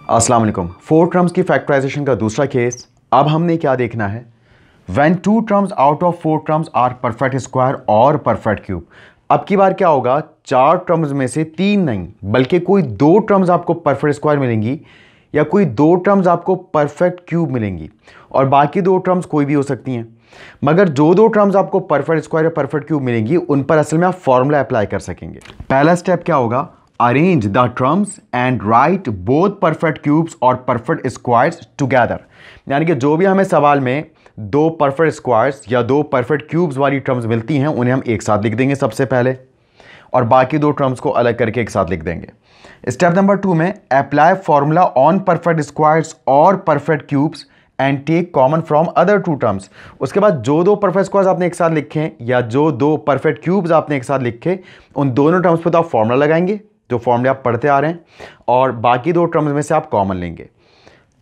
अस्सलाम वालेकुम। Four terms की फैक्टराइजेशन का दूसरा केस। अब हमने क्या देखना है, when two terms out of four terms are perfect square और परफेक्ट क्यूब। अब की बार क्या होगा, चार टर्म्स में से तीन नहीं बल्कि कोई दो टर्म्स आपको परफेक्ट स्क्वायर मिलेंगी या कोई दो टर्म्स आपको परफेक्ट क्यूब मिलेंगी और बाकी दो टर्म्स कोई भी हो सकती हैं। मगर जो दो टर्म्स आपको परफेक्ट स्क्वायर या परफेक्ट क्यूब मिलेंगी उन पर असल में आप फॉर्मूला अप्लाई कर सकेंगे। पहला स्टेप क्या होगा, arrange the terms and right both perfect cubes और परफेक्ट स्क्वायर्स टुगेदर। यानी कि जो भी हमें सवाल में दो परफेक्ट स्क्वायर्स या दो परफेक्ट क्यूब्स वाली टर्म्स मिलती हैं उन्हें हम एक साथ लिख देंगे सबसे पहले और बाकी दो टर्म्स को अलग करके एक साथ लिख देंगे। स्टेप नंबर 2 में apply formula on perfect squares और perfect cubes and take common from other two terms. उसके बाद जो दो परफेक्ट स्क्वायर्स आपने एक साथ लिखे या जो दो परफेक्ट क्यूब्स आपने एक साथ लिखे उन दोनों टर्म्स पर तो आप फॉर्मूला लगाएंगे जो फॉर्मूले आप पढ़ते आ रहे हैं और बाकी दो टर्म्स में से आप कॉमन लेंगे।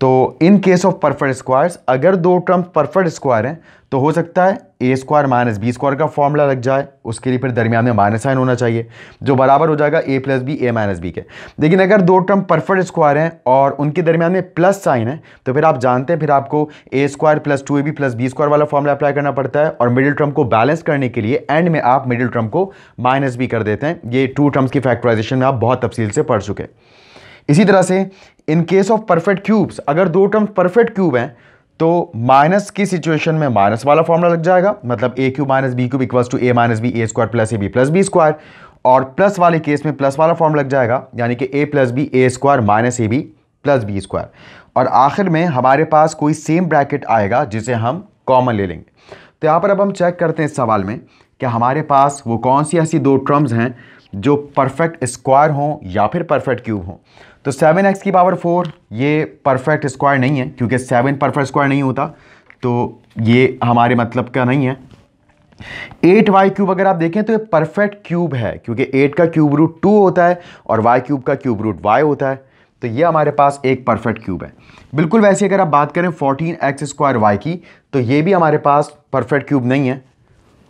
तो in case of perfect squares अगर दो टर्म्स परफेक्ट स्क्वायर हैं तो हो सकता है ए स्क्वायर माइनस बी स्क्वायर का फॉर्मूला लग जाए, उसके लिए फिर दरमियान में माइनस साइन होना चाहिए जो बराबर हो जाएगा ए प्लस बी ए माइनस बी के। लेकिन अगर दो टर्म परफेक्ट स्क्वायर हैं और उनके दरमियान में प्लस साइन है तो फिर आप जानते हैं फिर आपको a square plus 2ab plus B square वाला फॉर्मूला अप्लाई करना पड़ता है और मिडिल टर्म को बैलेंस करने के लिए एंड में आप मिडिल टर्म को माइनस बी कर देते हैं। ये टू टर्म्स की फैक्टराइजेशन में आप बहुत तफसील से पढ़ चुके। इसी तरह से in case of perfect cubes अगर दो टर्म्स परफेक्ट क्यूब हैं तो माइनस की सिचुएशन में माइनस वाला फॉर्मूला लग जाएगा, मतलब A cube minus B cube equals to A minus B A square plus A B plus B square. और प्लस वाले केस में प्लस वाला फॉर्मूला लग जाएगा यानी कि A plus B A square minus A B plus B square. और आखिर में हमारे पास कोई सेम ब्रैकेट आएगा जिसे हम कॉमन ले लेंगे। तो यहाँ पर अब हम चेक करते हैं इस सवाल में कि हमारे पास वो कौन सी ऐसी दो टर्म्स हैं जो परफेक्ट स्क्वायर हों या फिर परफेक्ट क्यूब हों। तो 7x की पावर 4 ये परफेक्ट स्क्वायर नहीं है क्योंकि 7 परफेक्ट स्क्वायर नहीं होता, तो ये हमारे मतलब का नहीं है। 8y क्यूब अगर आप देखें तो ये परफेक्ट क्यूब है क्योंकि 8 का क्यूब रूट 2 होता है और y क्यूब का क्यूब रूट y होता है, तो ये हमारे पास एक परफेक्ट क्यूब है। बिल्कुल वैसे अगर आप बात करें 14x स्क्वायर y की तो ये भी हमारे पास परफेक्ट क्यूब नहीं है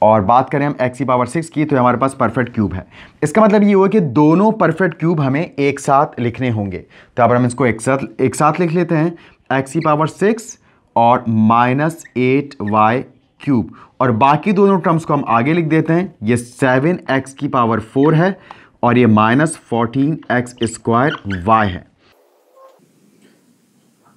और बात करें हम x की पावर 6 की तो हमारे पास परफेक्ट क्यूब है। इसका मतलब ये हुआ कि दोनों परफेक्ट क्यूब हमें एक साथ लिखने होंगे। तो अब हम इसको एक साथ लिख लेते हैं, x की पावर 6 और माइनस 8y क्यूब और बाकी दोनों टर्म्स को हम आगे लिख देते हैं। ये 7x की पावर 4 है और ये माइनस 14x स्क्वायर y है।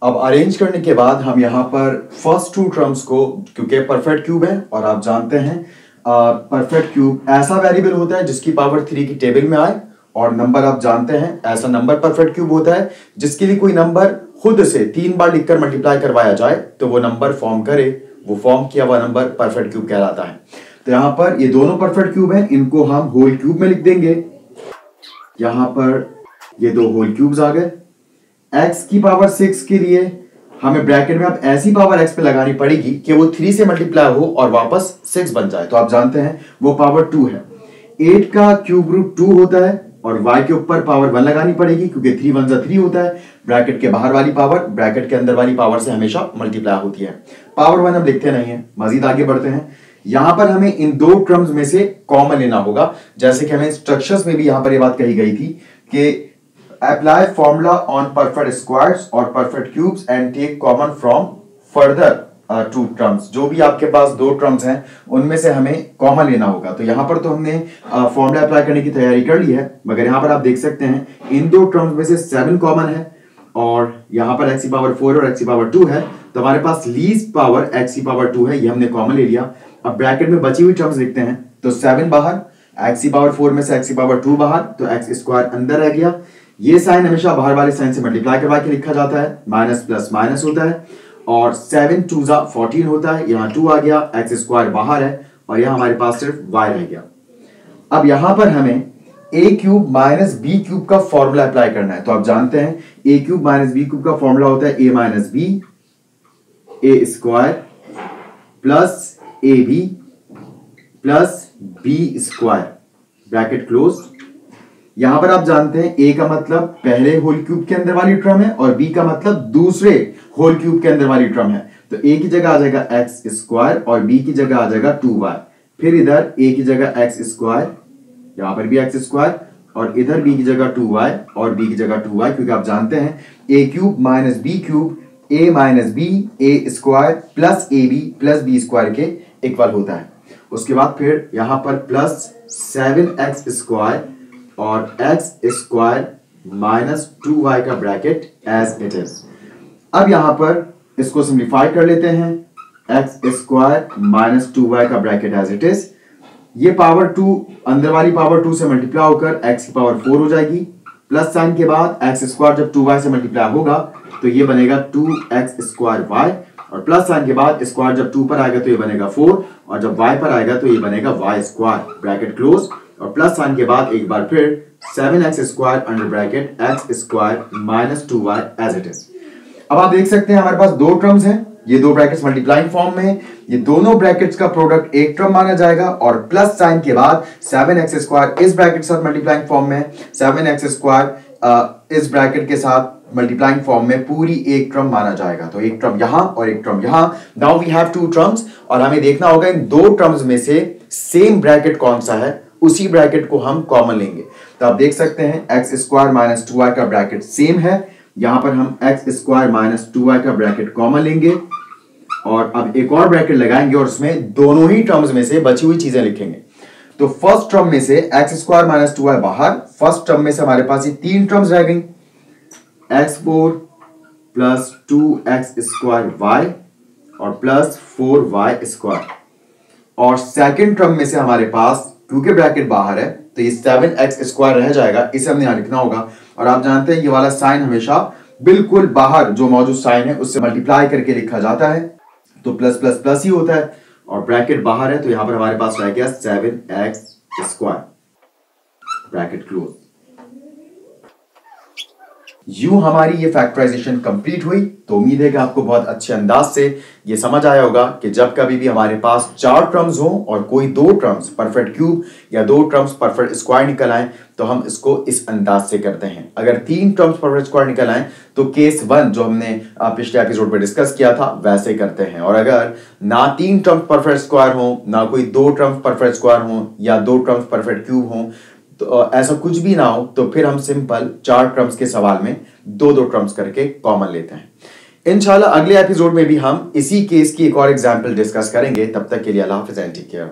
अब अरेंज करने के बाद हम यहां पर फर्स्ट टू टर्म्स को, क्योंकि परफेक्ट क्यूब है और आप जानते हैं परफेक्ट क्यूब ऐसा वेरिएबल होता है जिसकी पावर 3 की टेबल में आए और नंबर आप जानते हैं ऐसा नंबर परफेक्ट क्यूब होता है जिसके लिए कोई नंबर खुद से 3 बार लिखकर मल्टीप्लाई करवाया जाए तो वो नंबर फॉर्म करे, वो फॉर्म किया हुआ नंबर परफेक्ट क्यूब कहलाता है। तो यहां पर ये दोनों परफेक्ट क्यूब हैं, इनको हम होल क्यूब में लिख देंगे। यहां पर ये दो होल क्यूब्स आ गए। x की पावर 6 के लिए हमें ब्रैकेट में अब ऐसी पावर x पे लगानी पड़ेगी कि वो 3 से मल्टीप्लाई हो और वापस 6 बन जाए, तो आप जानते हैं वो पावर 2 है। 8 का क्यूब रूट 2 होता है और y के ऊपर पावर 1 लगानी पड़ेगी क्योंकि 3 1 जा 3 होता है। ब्रैकेट के बाहर वाली पावर ब्रैकेट के अंदर वाली पावर से हमेशा मल्टीप्लाई होती है। पावर 1 हम लिखते नहीं है, मजीद आगे बढ़ते हैं। यहां पर हमें इन दो टर्म्स में से कॉमन लेना होगा, जैसे कि हमें इंस्ट्रक्शंस में भी यहां पर ये बात कही गई थी कि apply formula on perfect squares और perfect cubes and take common from further two terms। जो भी आपके पास दो टर्म्स हैं उनमें से हमें कॉमन लेना होगा। तो यहां पर तो हमने फॉर्मूला अप्लाई करने की तैयारी कर ली है, मगर यहां पर आप देख सकते हैं इन दो टर्म्स में से 7 कॉमन है और यहां पर x की पावर 4 और x की पावर 2 है, तो हमारे पास लीस्ट पावर x की पावर 2 है, ये हमने कॉमन ले लिया। अब ब्रैकेट में बची हुई टर्म्स लिखते हैं, तो 7 बाहर, x की पावर 4 में से x की पावर 2 बाहर, तो x स्क्वायर अंदर रह गया। ये साइन हमेशा बाहर वाले साइन से मल्टीप्लाई करवा के लिखा जाता है, माइनस प्लस माइनस होता है और 7 2 जा 14 होता है। यहाँ 2 आ गया, एक्स स्क्वायर बाहर है और यहाँ हमारे पास सिर्फ y रह गया। अब यहाँ पर हमें a cube minus B cube का फॉर्मूला अप्लाई करना है। तो आप जानते हैं a cube minus B cube का फॉर्मूला होता है a minus B A square plus A B plus B square, bracket close. यहां पर आप जानते हैं a का मतलब पहले होल क्यूब के अंदर वाली टर्म है और b का मतलब दूसरे होल क्यूब के अंदर वाली टर्म है। तो a की जगह आ जाएगा एक्स स्क्वायर और b की जगह आ जाएगा 2y। फिर इधर a की जगह एक्स स्क्वायर, यहां पर भी एक्स स्क्वायर और इधर b की जगह 2y और b की जगह 2y, क्योंकि आप जानते हैं a cube minus B cube a minus B A square plus A B plus B square के इक्वल होता है। उसके बाद फिर यहां पर प्लस 7x स्क्वायर और x स्क्वायर माइनस 2y का ब्रैकेट एज इट इज। अब यहां पर इसको सिंप्लीफाई कर लेते हैं, x स्क्वायर माइनस 2y का ब्रैकेट एज इट इज। ये पावर 2 अंदर वाली पावर 2 से मल्टीप्लाई होकर x की पावर 4 हो जाएगी, प्लस साइन के बाद x स्क्वायर जब 2y से मल्टीप्लाई होगा तो ये बनेगा 2x स्क्वायर y, और प्लस साइन के बाद स्क्वायर जब 2 पर आएगा तो ये बनेगा 4, और जब y पर आएगा तो ये बनेगा y स्क्वायर ब्रैकेट क्लोज, और प्लस साइन के बाद एक बार फिर 7x square under bracket x square minus 2y as it is. अब आप देख सकते हैं हमारे पास दो टर्म्स हैं, ये दो ब्रैकेट्स मल्टीप्लाइंग फॉर्म में है, ये दोनों ब्रैकेट्स का प्रोडक्ट एक टर्म माना जाएगा, और प्लस साइन के बाद 7x स्क्वायर इस ब्रैकेट के साथ मल्टीप्लाइंग फॉर्म में है, 7x स्क्वायर इस ब्रैकेट के साथ मल्टीप्लाइंग फॉर्म में पूरी एक टर्म माना जाएगा। तो एक टर्म यहां और एक टर्म यहां। Now we have two terms, और हमें देखना होगा इन दो टर्म्स में से सेम ब्रैकेट कौन सा है, उसी ब्रैकेट को हम कॉमन लेंगे। तो आप देख सकते हैं x स्क्वायर माइनस 2y का ब्रैकेट सेम है, यहां पर हम x स्क्वायर माइनस 2y का ब्रैकेट कॉमन लेंगे, और अब एक और ब्रैकेट लगाएंगे और उसमें दोनों ही टर्म्स में से बची हुई चीजें लिखेंगे। तो फर्स्ट टर्म में से x स्क्वायर माइनस 2y बाहर, फर्स्ट टर्म में से हमारे पास ये तीन टर्म्स रह गई, x4 plus 2x square y और प्लस 4y स्क्वायर, और सेकेंड टर्म में से हमारे पास क्योंकि ब्रैकेट बाहर है तो ये 7x स्क्वायर रह जाएगा, इसे हमने यहां लिखना होगा। और आप जानते हैं ये वाला साइन हमेशा बिल्कुल बाहर जो मौजूद साइन है उससे मल्टीप्लाई करके लिखा जाता है, तो प्लस प्लस प्लस ही होता है, और ब्रैकेट बाहर है तो यहां पर हमारे पास रह गया 7x स्क्वायर ब्रैकेट क्लोज। यूं हमारी ये फैक्टराइजेशन कंप्लीट हुई। तो उम्मीद है कि आपको बहुत अच्छे अंदाज से ये समझ आया होगा कि जब कभी भी हमारे पास चार टर्म्स हो और कोई दो टर्म्स परफेक्ट क्यूब या दो टर्म्स परफेक्ट स्क्वायर निकल आए तो हम इसको इस अंदाज से करते हैं। अगर तीन टर्म्स परफेक्ट स्क्वायर निकल आए तो केस 1 जो हमने पिछले एपिसोड में डिस्कस किया था वैसे करते हैं, और अगर ना तीन टर्म्स परफेक्ट स्क्वायर हो, ना कोई दो टर्म्स परफेक्ट स्क्वायर हो या दो टर्म्स परफेक्ट क्यूब हो, तो ऐसा कुछ भी ना हो तो फिर हम सिंपल चार टर्म्स के सवाल में दो दो टर्म्स करके कॉमन लेते हैं। इंशाल्लाह अगले एपिसोड में भी हम इसी केस की एक और एग्जांपल डिस्कस करेंगे। तब तक के लिए अल्लाह हाफिज़ एंड टेक केयर।